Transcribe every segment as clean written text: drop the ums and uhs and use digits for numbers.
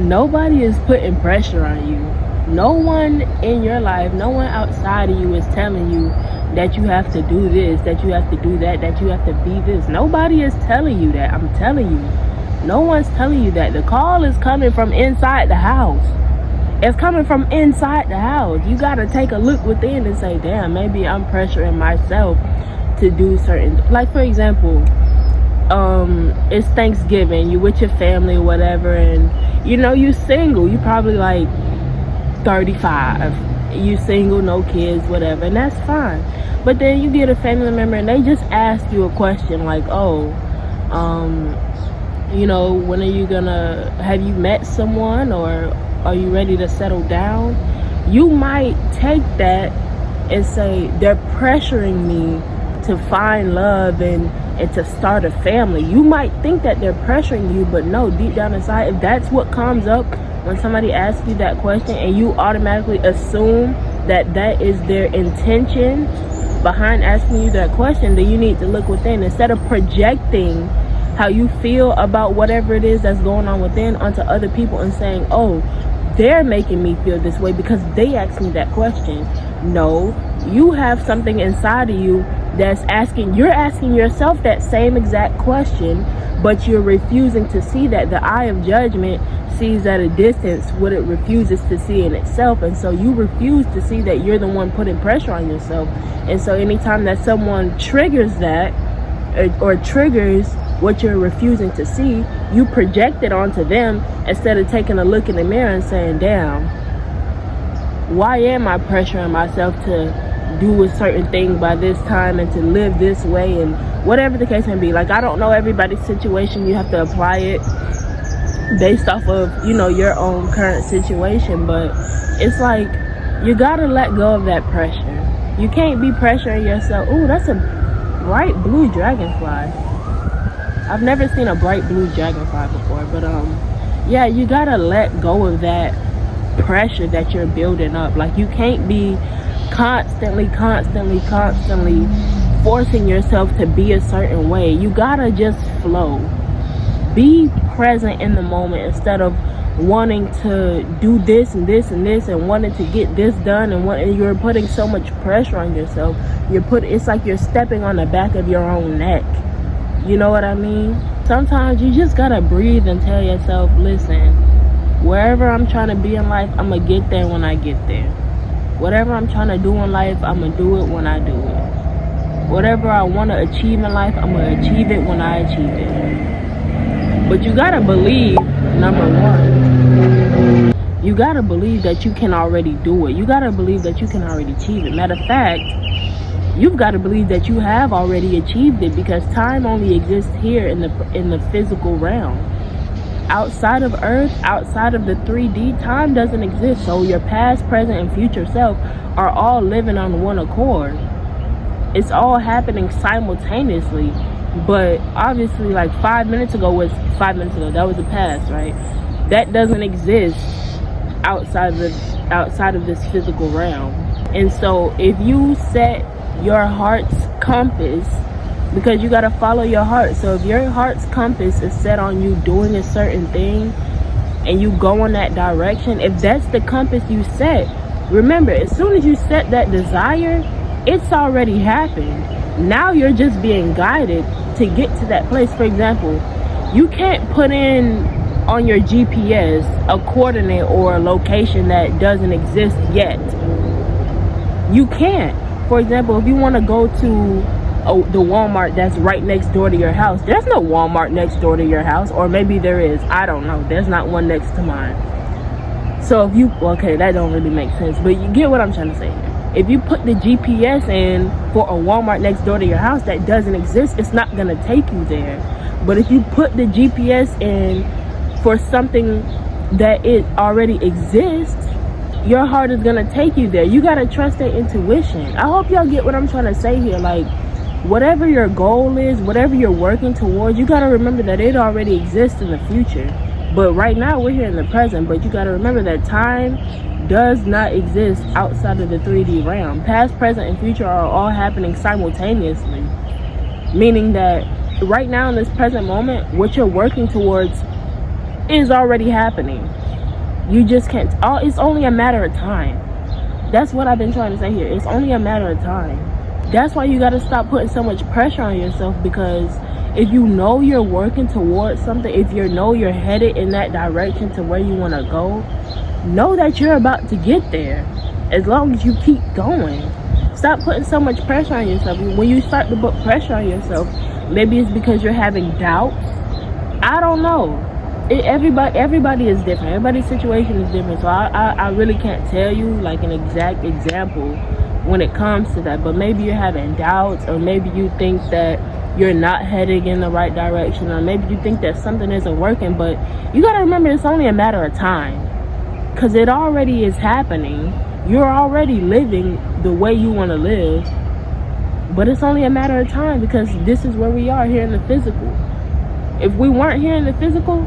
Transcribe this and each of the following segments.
Nobody is putting pressure on you. No one in your life, no one outside of you is telling you that you have to do this, that you have to do that, that you have to be this. Nobody is telling you that. I'm telling you. No one's telling you that. The call is coming from inside the house. It's coming from inside the house. You got to take a look within and say, damn, maybe I'm pressuring myself to do certain, like for example, it's Thanksgiving, you with your family or whatever, and you know you single, you probably like 35, you single, no kids, whatever, and that's fine. But then you get a family member and they just ask you a question like, oh, you know, when are you gonna, have you met someone, or are you ready to settle down? You might take that and say, they're pressuring me to find love and to start a family. You might think that they're pressuring you, but no, deep down inside, if that's what comes up when somebody asks you that question and you automatically assume that that is their intention behind asking you that question, then you need to look within. Instead of projecting how you feel about whatever it is that's going on within onto other people and saying, oh, they're making me feel this way because they asked me that question. No, you have something inside of you that's asking, you're asking yourself that same exact question, but you're refusing to see that. The eye of judgment sees at a distance what it refuses to see in itself, and so you refuse to see that you're the one putting pressure on yourself. And so anytime that someone triggers that or triggers what you're refusing to see, you project it onto them instead of taking a look in the mirror and saying, damn, why am I pressuring myself to do a certain thing by this time and to live this way, and whatever the case may be. Like, I don't know everybody's situation. You have to apply it based off of, you know, your own current situation, but it's like you gotta let go of that pressure. You can't be pressuring yourself. Ooh, that's a bright blue dragonfly. I've never seen a bright blue dragonfly before, but yeah, you gotta let go of that pressure that you're building up. Like, you can't be constantly forcing yourself to be a certain way. You gotta just flow. Be present in the moment instead of wanting to do this and this and this and wanting to get this done, and you're putting so much pressure on yourself. It's like you're stepping on the back of your own neck. You know what I mean? Sometimes you just gotta breathe and tell yourself, listen, wherever I'm trying to be in life, I'm gonna get there when I get there. Whatever I'm trying to do in life, I'm gonna do it when I do it. Whatever I want to achieve in life, I'm gonna achieve it when I achieve it. But you gotta believe, number one, you gotta believe that you can already do it. You gotta believe that you can already achieve it. Matter of fact, you've got to believe that you have already achieved it, because time only exists here in the physical realm. Outside of Earth, outside of the 3D, time doesn't exist. So your past, present, and future self are all living on one accord. It's all happening simultaneously. But obviously, like 5 minutes ago, that was the past, right? That doesn't exist outside of this physical realm. And so if you set your heart's compass, because you got to follow your heart. So if your heart's compass is set on you doing a certain thing and you go in that direction, if that's the compass you set, remember, as soon as you set that desire, it's already happened. Now you're just being guided to get to that place. For example, you can't put in on your GPS a coordinate or a location that doesn't exist yet. You can't. For example, if you want to go to the Walmart that's right next door to your house, there's no Walmart next door to your house, or maybe there is, I don't know, there's not one next to mine. So if you, okay, that don't really make sense, but you get what I'm trying to say here. If you put the GPS in for a Walmart next door to your house that doesn't exist, it's not going to take you there. But if you put the GPS in for something that it already exists, your heart is going to take you there. You got to trust that intuition. I hope y'all get what I'm trying to say here. Like, whatever your goal is, whatever you're working towards, you got to remember that it already exists in the future. But right now, we're here in the present. But you got to remember that time does not exist outside of the 3D realm. Past, present, and future are all happening simultaneously. Meaning that right now in this present moment, what you're working towards is already happening. You just can't. It's only a matter of time. That's what I've been trying to say here. It's only a matter of time. That's why you got to stop putting so much pressure on yourself, because if you know you're working towards something, if you know you're headed in that direction to where you want to go, know that you're about to get there, as long as you keep going. Stop putting so much pressure on yourself. When you start to put pressure on yourself, maybe it's because you're having doubts. I don't know. Everybody is different. Everybody's situation is different. So I really can't tell you like an exact example when it comes to that. But maybe you're having doubts, or maybe you think that you're not heading in the right direction, or maybe you think that something isn't working. But you got to remember, it's only a matter of time, because it already is happening. You're already living the way you want to live, but it's only a matter of time, because this is where we are here in the physical. If we weren't here in the physical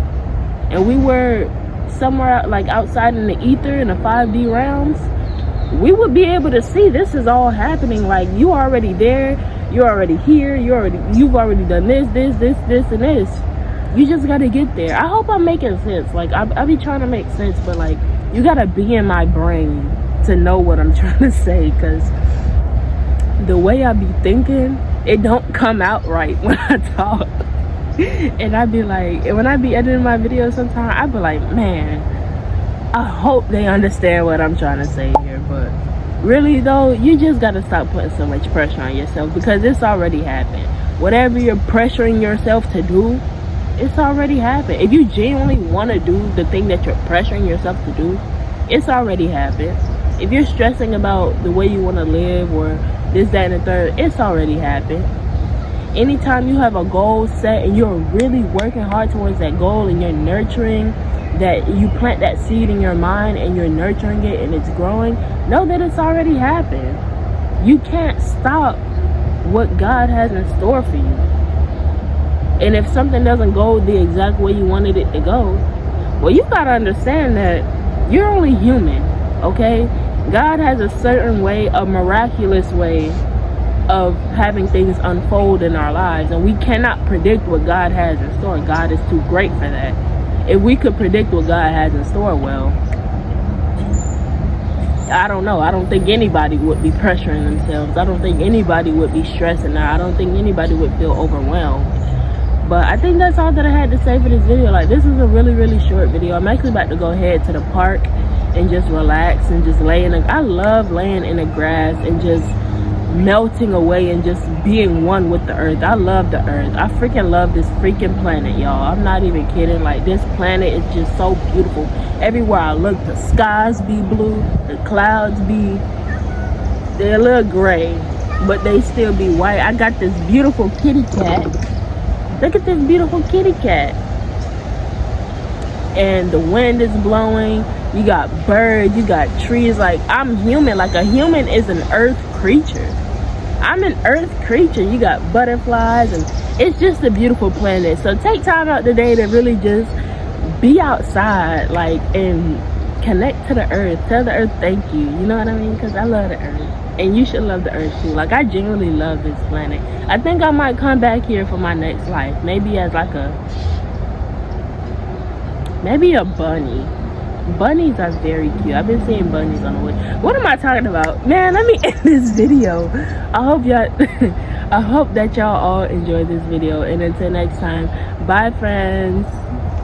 and we were somewhere like outside in the ether, in the 5D realms, we would be able to see this is all happening. Like, you already there, you're already here, you've already done this, and this. You just got to get there. I hope I'm making sense. Like, I be trying to make sense, but like, you got to be in my brain to know what I'm trying to say, because the way I be thinking, it don't come out right when I talk. And I be like, when I be editing my videos sometimes, I be like, man, I hope they understand what I'm trying to say here. But really though, you just gotta stop putting so much pressure on yourself, because it's already happened. Whatever you're pressuring yourself to do, it's already happened. If you genuinely want to do the thing that you're pressuring yourself to do, it's already happened. If you're stressing about the way you want to live, or this, that, and the third, it's already happened. Anytime you have a goal set and you're really working hard towards that goal, and you're nurturing that, you plant that seed in your mind and you're nurturing it and it's growing, know that it's already happened. You can't stop what God has in store for you. And if something doesn't go the exact way you wanted it to go, well, you gotta understand that you're only human, okay? God has a certain way, a miraculous way of having things unfold in our lives, and we cannot predict what God has in store. God is too great for that. If we could predict what God has in store, well, I don't know. I don't think anybody would be pressuring themselves. I don't think anybody would be stressing out. I don't think anybody would feel overwhelmed. But I think that's all that I had to say for this video. Like, this is a really, really short video. I'm actually about to go head to the park and just relax and just lay in I love laying in the grass and just melting away and just being one with the earth. I love the earth. I freaking love this freaking planet, y'all. I'm not even kidding. Like, this planet is just so beautiful. Everywhere I look, the skies be blue, the clouds be, they're a little gray, but they still be white. I got this beautiful kitty cat. Look at this beautiful kitty cat. And the wind is blowing. You got birds, you got trees. Like, I'm human. Like, a human is an earth creature. I'm an earth creature. You got butterflies, and it's just a beautiful planet. So take time out today to really just be outside, like, and connect to the earth. Tell the earth thank you. You know what I mean? Because I love the earth, and you should love the earth too. Like, I genuinely love this planet. I think I might come back here for my next life, maybe as like a bunny. Bunnies are very cute. I've been seeing bunnies on the way. What am I talking about? Man, let me end this video. I hope y'all I hope that y'all all enjoyed this video, and until next time, bye friends.